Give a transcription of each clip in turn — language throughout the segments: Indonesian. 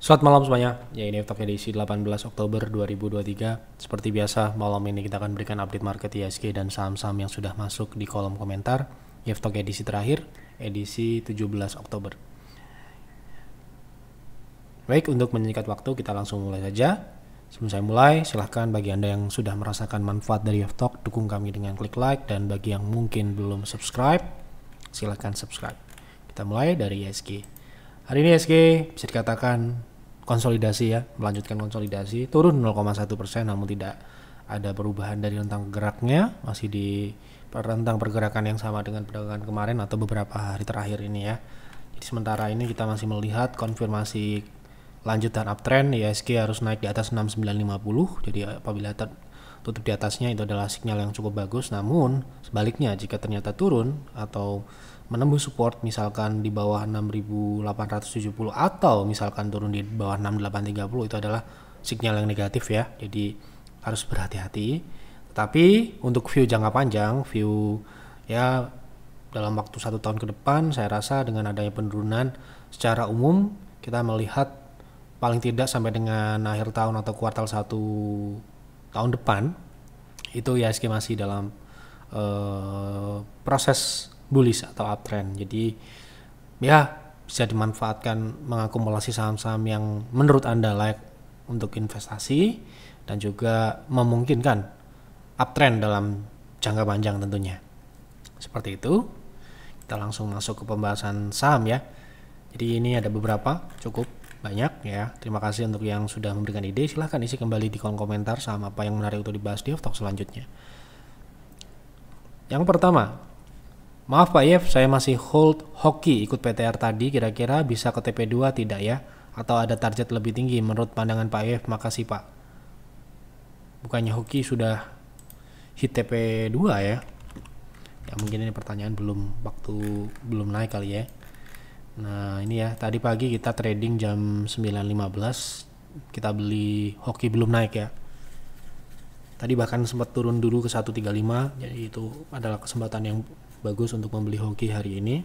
Selamat malam semuanya, ya ini Talk edisi 18 Oktober 2023. Seperti biasa, malam ini kita akan berikan update market ISG dan saham-saham yang sudah masuk di kolom komentar Talk edisi terakhir, edisi 17 Oktober. Baik, untuk menyingkat waktu kita langsung mulai saja. Sebelum saya mulai, silahkan bagi Anda yang sudah merasakan manfaat dari Talk, dukung kami dengan klik like, dan bagi yang mungkin belum subscribe, silahkan subscribe. Kita mulai dari ISG. Hari ini ISG bisa dikatakan konsolidasi ya, melanjutkan konsolidasi, turun 0,1%, namun tidak ada perubahan dari rentang geraknya, masih di rentang pergerakan yang sama dengan perdagangan kemarin atau beberapa hari terakhir ini ya. Jadi sementara ini kita masih melihat konfirmasi lanjutan uptrend, ISG harus naik di atas 6950, jadi apabila tutup di atasnya itu adalah sinyal yang cukup bagus. Namun sebaliknya jika ternyata turun atau menembus support misalkan di bawah 6870 atau misalkan turun di bawah 6830, itu adalah sinyal yang negatif ya, jadi harus berhati-hati. Tapi untuk view jangka panjang, view ya dalam waktu 1 tahun ke depan, saya rasa dengan adanya penurunan secara umum kita melihat paling tidak sampai dengan akhir tahun atau kuartal 1 tahun depan itu ISG masih dalam proses bullish atau uptrend. Jadi ya bisa dimanfaatkan mengakumulasi saham-saham yang menurut Anda layak untuk investasi dan juga memungkinkan uptrend dalam jangka panjang tentunya. Seperti itu. Kita langsung masuk ke pembahasan saham ya. Jadi ini ada beberapa, cukup banyak ya. Terima kasih untuk yang sudah memberikan ide. Silahkan isi kembali di kolom komentar saham apa yang menarik untuk dibahas di Talk selanjutnya. Yang pertama, maaf Pak Yef, saya masih hold hoki ikut PTR tadi, kira-kira bisa ke TP2 tidak ya? Atau ada target lebih tinggi menurut pandangan Pak Yef? Makasih Pak. Bukannya hoki sudah hit TP2 ya? Ya mungkin ini pertanyaan belum naik kali ya. Nah ini ya, tadi pagi kita trading jam 9.15, kita beli hoki belum naik ya. Tadi bahkan sempat turun dulu ke 135, jadi itu adalah kesempatan yang bagus untuk membeli hoki hari ini.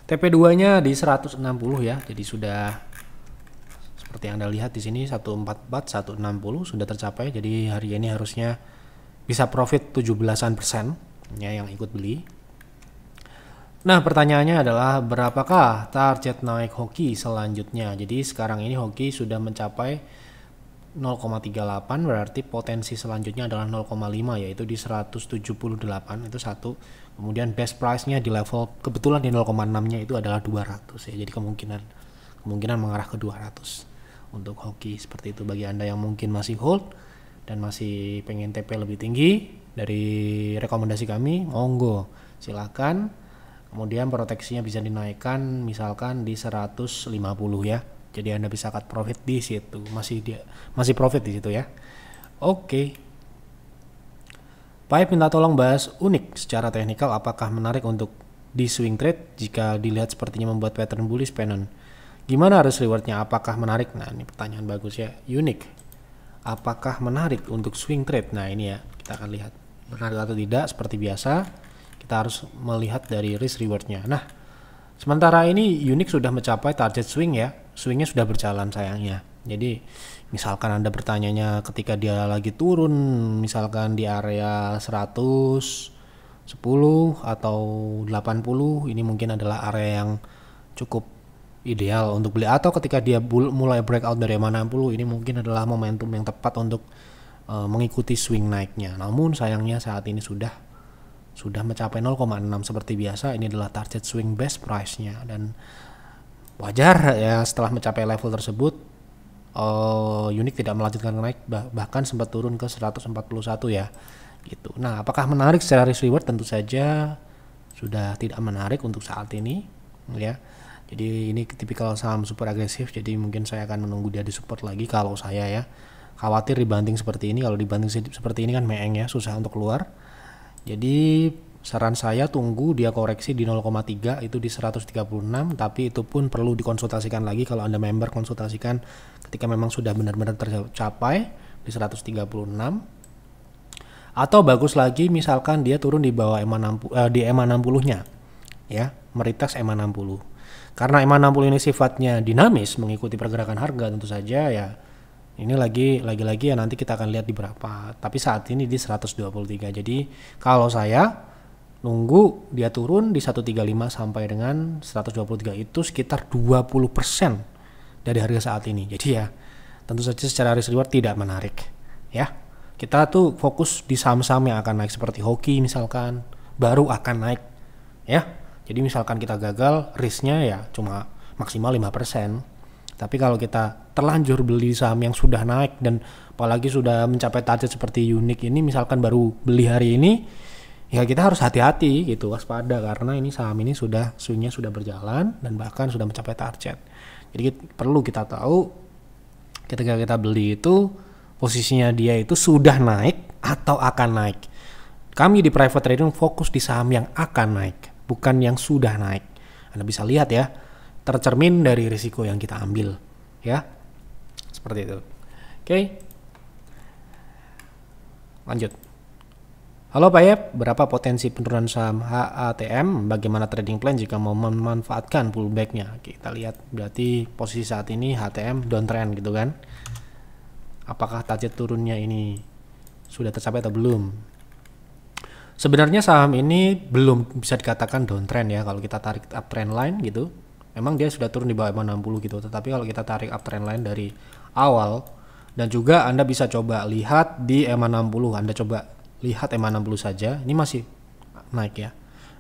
TP2 nya di 160 ya, jadi sudah seperti yang Anda lihat di sini 144 160 sudah tercapai. Jadi hari ini harusnya bisa profit 17% ya yang ikut beli. Nah pertanyaannya adalah berapakah target naik hoki selanjutnya? Jadi sekarang ini hoki sudah mencapai 0,38, berarti potensi selanjutnya adalah 0,5 yaitu di 178, itu satu. Kemudian best price nya di level kebetulan di 0,6 nya itu adalah 200 ya, jadi kemungkinan mengarah ke 200 untuk hoki. Seperti itu bagi Anda yang mungkin masih hold dan masih pengen TP lebih tinggi dari rekomendasi kami, monggo silahkan. Kemudian proteksinya bisa dinaikkan misalkan di 150 ya. Jadi Anda bisa cut profit di situ, masih profit di situ ya. Oke. Pak minta tolong bahas unik secara teknikal, apakah menarik untuk di swing trade jika dilihat sepertinya membuat pattern bullish pennant. Gimana risk rewardnya? Apakah menarik? Nah ini pertanyaan bagus ya. Unik. Apakah menarik untuk swing trade? Nah ini ya, kita akan lihat menarik atau tidak. Seperti biasa, kita harus melihat dari risk rewardnya. Nah sementara ini Unik sudah mencapai target swing ya. Swingnya sudah berjalan sayangnya. Jadi misalkan Anda bertanyanya ketika dia lagi turun misalkan di area 110 atau 80, ini mungkin adalah area yang cukup ideal untuk beli. Atau ketika dia mulai breakout dari 60, ini mungkin adalah momentum yang tepat untuk mengikuti swing naiknya. Namun sayangnya saat ini sudah mencapai 0,6 seperti biasa. Ini adalah target swing best price-nya dan wajar ya setelah mencapai level tersebut Unik tidak melanjutkan naik, bahkan sempat turun ke 141 ya gitu. Nah apakah menarik secara risk reward? Tentu saja sudah tidak menarik untuk saat ini ya. Jadi ini tipikal saham super agresif, jadi mungkin saya akan menunggu dia di support lagi kalau saya ya. Khawatir dibanting seperti ini, kalau dibanting seperti ini kan meeng ya, susah untuk keluar. Jadi saran saya tunggu dia koreksi di 0,3 itu di 136, tapi itu pun perlu dikonsultasikan lagi. Kalau Anda member, konsultasikan ketika memang sudah benar-benar tercapai di 136. Atau bagus lagi misalkan dia turun di bawah di EMA 60-nya ya, meretest EMA 60. Karena MA60 ini sifatnya dinamis mengikuti pergerakan harga, tentu saja ya ini lagi-lagi ya nanti kita akan lihat di berapa. Tapi saat ini di 123. Jadi kalau saya nunggu dia turun di 135 sampai dengan 123 itu sekitar 20% dari harga saat ini. Jadi ya tentu saja secara risk reward tidak menarik ya. Kita tuh fokus di saham-saham yang akan naik seperti hoki misalkan, baru akan naik ya. Jadi misalkan kita gagal, risknya ya cuma maksimal 5%. Tapi kalau kita terlanjur beli saham yang sudah naik dan apalagi sudah mencapai target seperti Unique ini, misalkan baru beli hari ini, ya kita harus hati-hati gitu, waspada, karena ini saham ini swingnya sudah berjalan dan bahkan sudah mencapai target. Jadi perlu kita tahu ketika kita beli itu posisinya dia itu sudah naik atau akan naik. Kami di private trading fokus di saham yang akan naik, bukan yang sudah naik. Anda bisa lihat ya, tercermin dari risiko yang kita ambil ya, seperti itu. Oke, lanjut. Halo Pak Yep, berapa potensi penurunan saham HATM? Bagaimana trading plan jika mau memanfaatkan pullbacknya? Kita lihat, berarti posisi saat ini HTM downtrend gitu kan. Apakah target turunnya ini sudah tercapai atau belum? Sebenarnya saham ini belum bisa dikatakan downtrend ya kalau kita tarik uptrend line gitu. Memang dia sudah turun di bawah 60 gitu. Tetapi kalau kita tarik uptrend line dari awal, dan juga Anda bisa coba lihat di EMA60. Anda coba lihat EMA60 saja. Ini masih naik ya.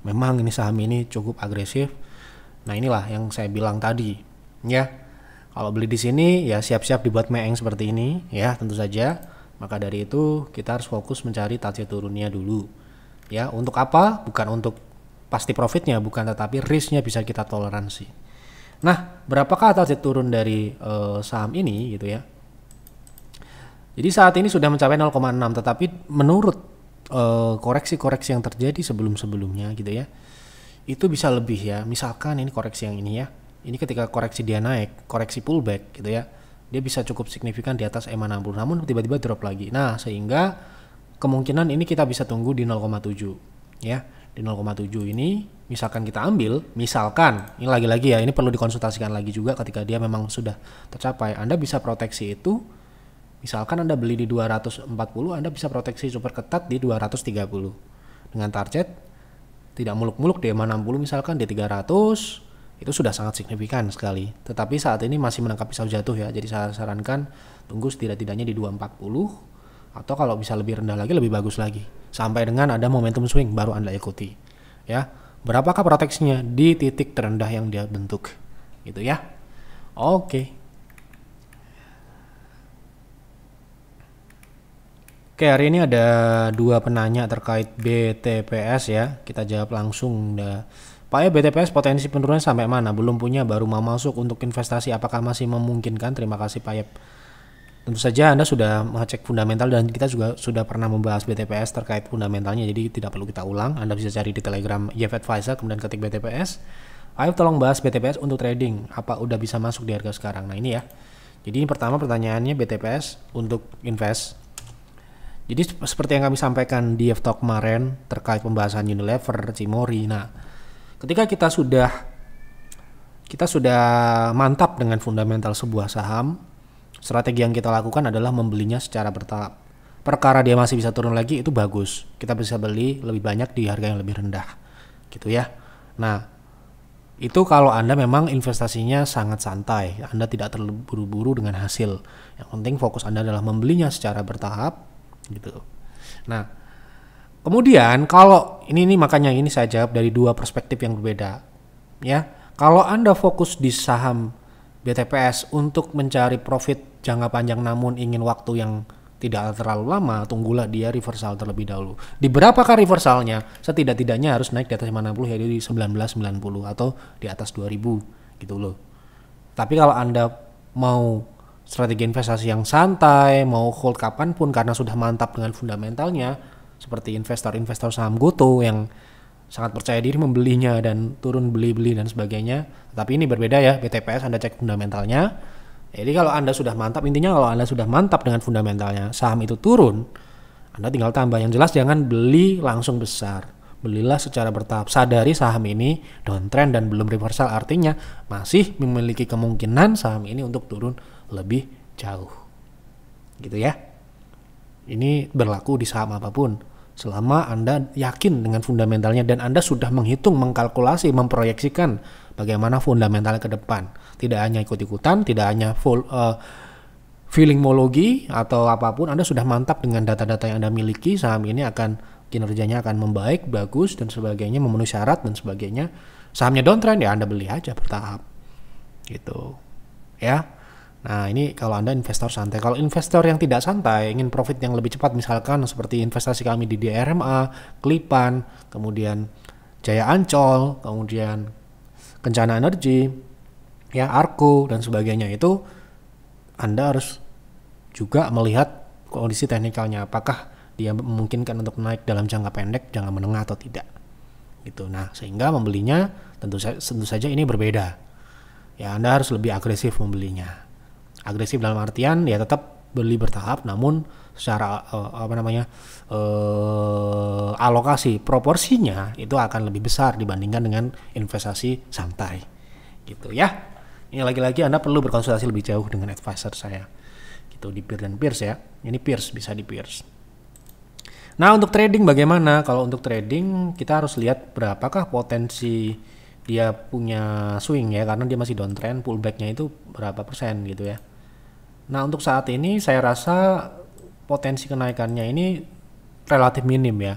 Memang ini saham ini cukup agresif. Nah inilah yang saya bilang tadi ya. Kalau beli di sini ya siap-siap dibuat meeng seperti ini ya tentu saja. Maka dari itu kita harus fokus mencari target turunnya dulu. Ya, untuk apa? Bukan untuk pasti profitnya, bukan, tetapi risknya bisa kita toleransi. Nah, berapakah target turun dari saham ini gitu ya? Jadi saat ini sudah mencapai 0,6, tetapi menurut koreksi-koreksi yang terjadi sebelum-sebelumnya gitu ya, itu bisa lebih ya. Misalkan ini koreksi yang ini ya, ini ketika koreksi dia naik, koreksi pullback gitu ya, dia bisa cukup signifikan di atas EMA60, namun tiba-tiba drop lagi. Nah, sehingga kemungkinan ini kita bisa tunggu di 0,7 ya. Di 0,7 ini misalkan kita ambil, misalkan ini lagi-lagi ya, ini perlu dikonsultasikan lagi juga ketika dia memang sudah tercapai. Anda bisa proteksi itu, misalkan Anda beli di 240, Anda bisa proteksi super ketat di 230 dengan target tidak muluk-muluk di 60 misalkan di 300. Itu sudah sangat signifikan sekali. Tetapi saat ini masih menangkap pisau jatuh ya. Jadi saya sarankan tunggu setidak-tidaknya di 240. Atau kalau bisa lebih rendah lagi lebih bagus lagi. Sampai dengan ada momentum swing baru Anda ikuti. Ya. Berapakah proteksinya di titik terendah yang dia bentuk. Gitu ya. Oke. Oke, hari ini ada dua penanya terkait BTPS ya. Kita jawab langsung. Pak ya, BTPS potensi penurunan sampai mana? Belum punya, baru mau masuk untuk investasi. Apakah masih memungkinkan? Terima kasih Pak Yep. Tentu saja Anda sudah mengecek fundamental dan kita juga sudah pernah membahas BTPS terkait fundamentalnya, jadi tidak perlu kita ulang. Anda bisa cari di Telegram Yep Advisor kemudian ketik BTPS. Ayo tolong bahas BTPS untuk trading. Apa udah bisa masuk di harga sekarang? Nah ini ya. Jadi ini pertama pertanyaannya BTPS untuk invest. Jadi seperti yang kami sampaikan di F-Talk kemarin terkait pembahasan Unilever, Cimori. Nah, ketika kita sudah mantap dengan fundamental sebuah saham, strategi yang kita lakukan adalah membelinya secara bertahap. Perkara dia masih bisa turun lagi itu bagus. Kita bisa beli lebih banyak di harga yang lebih rendah. Gitu ya. Nah, itu kalau Anda memang investasinya sangat santai. Anda tidak terburu-buru dengan hasil. Yang penting fokus Anda adalah membelinya secara bertahap gitu. Nah, kemudian kalau ini makanya ini saya jawab dari dua perspektif yang berbeda. Ya. Kalau Anda fokus di saham BTPS untuk mencari profit jangka panjang namun ingin waktu yang tidak terlalu lama, tunggulah dia reversal terlebih dahulu. Di berapakah reversalnya? Setidak-tidaknya harus naik di atas 50 yaitu di 1990 atau di atas 2000 gitu loh. Tapi kalau Anda mau strategi investasi yang santai, mau hold kapanpun karena sudah mantap dengan fundamentalnya, seperti investor-investor saham Goto yang sangat percaya diri membelinya dan turun beli-beli dan sebagainya. Tapi ini berbeda ya, BTPS Anda cek fundamentalnya. Jadi kalau Anda sudah mantap, intinya kalau Anda sudah mantap dengan fundamentalnya, saham itu turun, Anda tinggal tambah. Yang jelas jangan beli langsung besar. belilah secara bertahap. Sadari saham ini downtrend dan belum reversal, artinya masih memiliki kemungkinan saham ini untuk turun lebih jauh. Gitu ya. Ini berlaku di saham apapun. Selama Anda yakin dengan fundamentalnya dan Anda sudah menghitung, mengkalkulasi, memproyeksikan bagaimana fundamentalnya ke depan. Tidak hanya ikut-ikutan, tidak hanya feelingmologi atau apapun, Anda sudah mantap dengan data-data yang Anda miliki, saham ini akan kinerjanya akan membaik, bagus dan sebagainya, memenuhi syarat dan sebagainya. Sahamnya downtrend ya Anda beli aja bertahap. Gitu. Ya. Nah, ini kalau Anda investor santai. Kalau investor yang tidak santai, ingin profit yang lebih cepat, misalkan seperti investasi kami di DRMA, Klipan, kemudian Jaya Ancol, kemudian Kencana Energi, ya Arko dan sebagainya, itu Anda harus juga melihat kondisi teknikalnya, apakah dia memungkinkan untuk naik dalam jangka pendek, jangka menengah atau tidak. Gitu. Nah, sehingga membelinya tentu saja ini berbeda. Ya, Anda harus lebih agresif membelinya. Agresif dalam artian ya tetap beli bertahap, namun secara alokasi proporsinya itu akan lebih besar dibandingkan dengan investasi santai. Gitu ya. Ini lagi-lagi Anda perlu berkonsultasi lebih jauh dengan advisor saya. Gitu di Peer dan Peers ya. Ini Peers, bisa di Peers. Nah, untuk trading bagaimana? Kalau untuk trading kita harus lihat berapakah potensi dia punya swing ya, karena dia masih downtrend, pullback-nya itu berapa persen gitu ya. Nah, untuk saat ini saya rasa potensi kenaikannya ini relatif minim ya.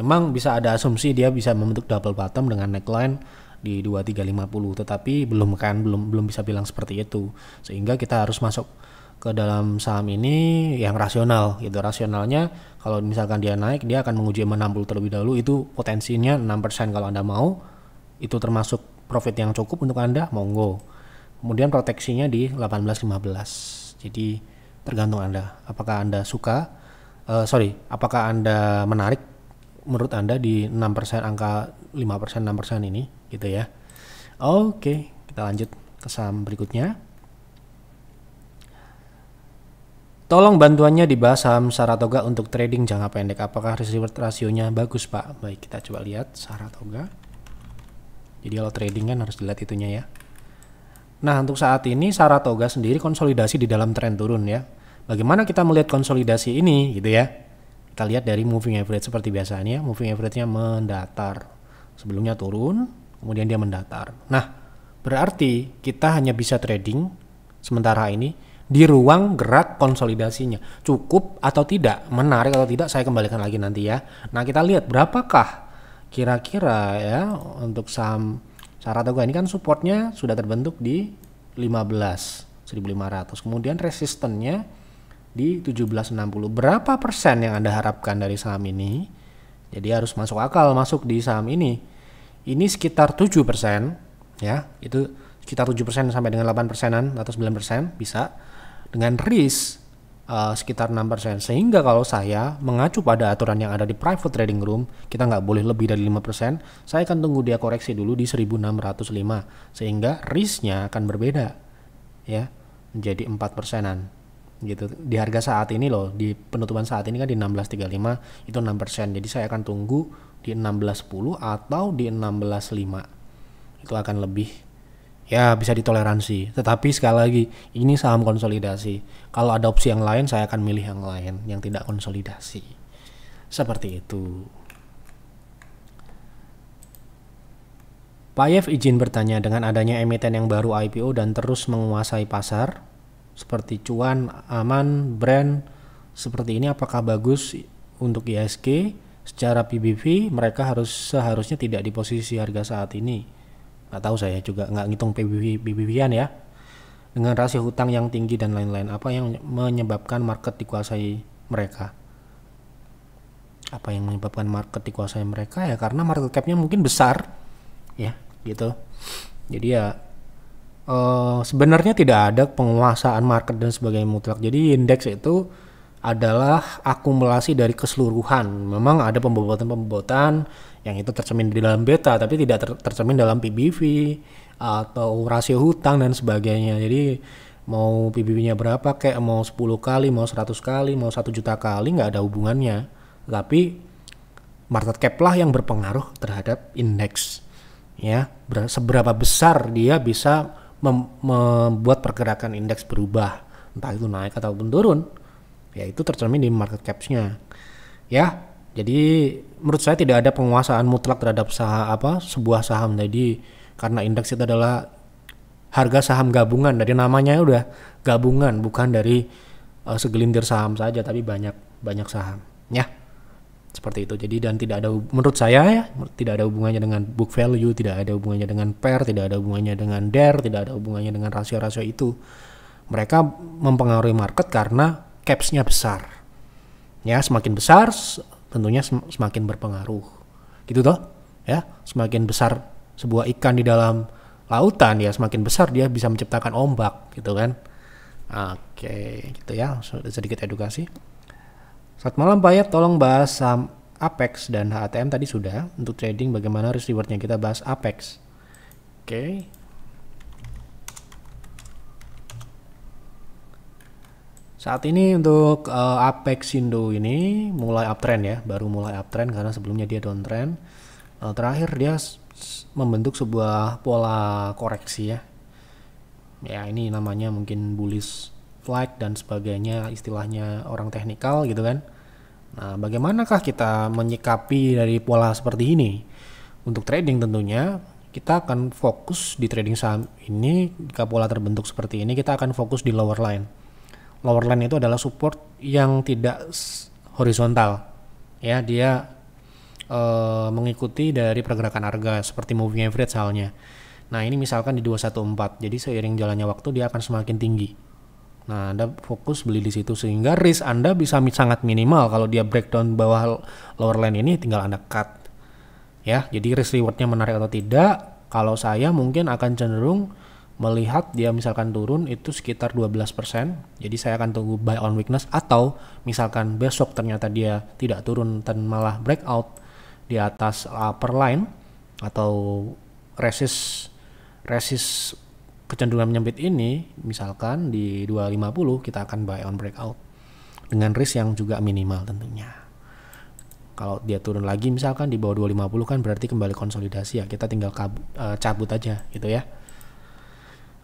Memang bisa ada asumsi dia bisa membentuk double bottom dengan neckline di 2350, tetapi belum bisa bilang seperti itu. Sehingga kita harus masuk ke dalam saham ini yang rasional gitu. Rasionalnya kalau misalkan dia naik, dia akan menguji 60 terlebih dahulu, itu potensinya 6% kalau Anda mau. Itu termasuk profit yang cukup untuk Anda, monggo. Kemudian proteksinya di 18.15. Jadi tergantung Anda, apakah Anda apakah Anda menarik menurut Anda di 6%, angka 5%, 6% ini gitu ya. Oke, kita lanjut ke saham berikutnya. Tolong bantuannya dibahas saham Saratoga untuk trading jangka pendek. Apakah risk-reward rasionya bagus, Pak? Baik, kita coba lihat Saratoga. Jadi kalau trading kan harus dilihat itunya ya. Nah, untuk saat ini Saratoga sendiri konsolidasi di dalam tren turun ya. Bagaimana kita melihat konsolidasi ini gitu ya? Kita lihat dari moving average seperti biasanya. Moving average-nya mendatar. Sebelumnya turun, kemudian dia mendatar. Nah, berarti kita hanya bisa trading sementara ini di ruang gerak konsolidasinya. Cukup atau tidak, menarik atau tidak, saya kembalikan lagi nanti ya. Nah, kita lihat berapakah kira-kira ya untuk saham Saratoga ini kan supportnya sudah terbentuk di 15.500, kemudian resistennya di 1760. Berapa persen yang Anda harapkan dari saham ini? Jadi harus masuk akal masuk di saham ini. Ini sekitar 7% ya, itu sekitar 7% sampai dengan 8%-an atau 9% bisa, dengan risk sekitar 6%. Sehingga kalau saya mengacu pada aturan yang ada di private trading room, kita nggak boleh lebih dari 5%. Saya akan tunggu dia koreksi dulu di 1605, sehingga risknya akan berbeda ya, menjadi 4%-an gitu. Di harga saat ini loh, di penutupan saat ini kan di 1635, itu 6%. Jadi saya akan tunggu di 1610 atau di 1605. Itu akan lebih ya bisa ditoleransi. Tetapi sekali lagi, ini saham konsolidasi. Kalau ada opsi yang lain, saya akan milih yang lain yang tidak konsolidasi. Seperti itu. Pak Yev izin bertanya, dengan adanya emiten yang baru IPO dan terus menguasai pasar seperti Cuan, Aman, Brand seperti ini, apakah bagus untuk IHSG? Secara PBV mereka seharusnya tidak di posisi harga saat ini. Nggak tahu, saya juga nggak ngitung PBV-an ya. Dengan rasio hutang yang tinggi dan lain-lain, apa yang menyebabkan market dikuasai mereka? Apa yang menyebabkan market dikuasai mereka ya karena market cap-nya mungkin besar ya gitu. Jadi ya sebenarnya tidak ada penguasaan market dan sebagainya mutlak. Jadi indeks itu adalah akumulasi dari keseluruhan. Memang ada pembobotan yang itu tercermin di dalam beta, tapi tidak tercermin dalam PBV atau rasio hutang dan sebagainya. Jadi mau PBV-nya berapa, kayak mau 10 kali, mau 100 kali, mau 1 juta kali, nggak ada hubungannya. Tapi market cap lah yang berpengaruh terhadap indeks. Ya, seberapa besar dia bisa membuat pergerakan indeks berubah, entah itu naik ataupun turun, ya itu tercermin di market caps-nya. Ya, jadi menurut saya tidak ada penguasaan mutlak terhadap sebuah saham tadi, karena indeks itu adalah harga saham gabungan, dari namanya udah gabungan, bukan dari segelintir saham saja, tapi banyak saham. Ya, seperti itu. Jadi dan tidak ada, menurut saya ya, tidak ada hubungannya dengan book value, tidak ada hubungannya dengan PER, tidak ada hubungannya dengan DER, tidak ada hubungannya dengan rasio-rasio itu. Mereka mempengaruhi market karena caps-nya besar. Ya, semakin besar tentunya semakin berpengaruh. Gitu toh? Ya, semakin besar sebuah ikan di dalam lautan, ya semakin besar dia bisa menciptakan ombak, gitu kan. Oke, gitu ya. Sedikit edukasi. Selamat malam Pak Yat, tolong bahas saham Apex dan HATM tadi sudah. Untuk trading bagaimana risk rewardnya, kita bahas Apex. Oke. Saat ini untuk Apex Indo ini mulai uptrend ya, baru mulai uptrend karena sebelumnya dia downtrend. Terakhir dia membentuk sebuah pola koreksi ya. Ya ini namanya mungkin bullish flag dan sebagainya, istilahnya orang teknikal gitu kan. Nah, bagaimanakah kita menyikapi dari pola seperti ini? Untuk trading tentunya kita akan fokus di trading saham ini. Jika pola terbentuk seperti ini, kita akan fokus di lower line. Lower line itu adalah support yang tidak horizontal. Ya, dia mengikuti dari pergerakan harga seperti moving average halnya. Nah, ini misalkan di 214. Jadi seiring jalannya waktu dia akan semakin tinggi. Nah, Anda fokus beli di situ sehingga risk Anda bisa sangat minimal. Kalau dia breakdown bawah lower line ini tinggal Anda cut. Ya, jadi risk rewardnya menarik atau tidak? Kalau saya mungkin akan cenderung melihat dia misalkan turun itu sekitar 12%. Jadi saya akan tunggu buy on weakness, atau misalkan besok ternyata dia tidak turun dan malah breakout di atas upper line atau resist kecenderungan menyempit ini, misalkan di 250, kita akan buy on breakout dengan risk yang juga minimal tentunya. Kalau dia turun lagi misalkan di bawah 250 kan berarti kembali konsolidasi ya, kita tinggal cabut aja gitu ya.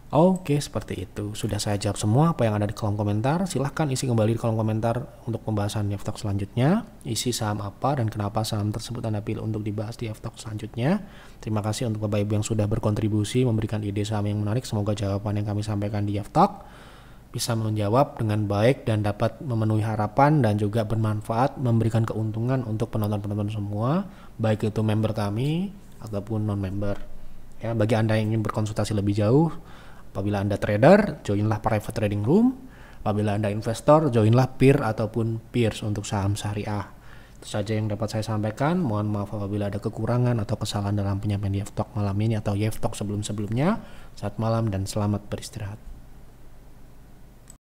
Oke, seperti itu. Sudah saya jawab semua apa yang ada di kolom komentar. Silahkan isi kembali di kolom komentar untuk pembahasan di F-Talk selanjutnya. Isi saham apa dan kenapa saham tersebut Anda pilih untuk dibahas di F-Talk selanjutnya. Terima kasih untuk Bapak Ibu yang sudah berkontribusi memberikan ide saham yang menarik. Semoga jawaban yang kami sampaikan di F-Talk bisa menjawab dengan baik dan dapat memenuhi harapan dan juga bermanfaat, memberikan keuntungan untuk penonton-penonton semua, baik itu member kami ataupun non-member. Ya, bagi Anda yang ingin berkonsultasi lebih jauh, apabila Anda trader, joinlah private trading room. Apabila Anda investor, joinlah peer ataupun peers untuk saham syariah. Itu saja yang dapat saya sampaikan. Mohon maaf apabila ada kekurangan atau kesalahan dalam penyampaian YF Talk malam ini atau YF Talk sebelum-sebelumnya. Selamat malam dan selamat beristirahat.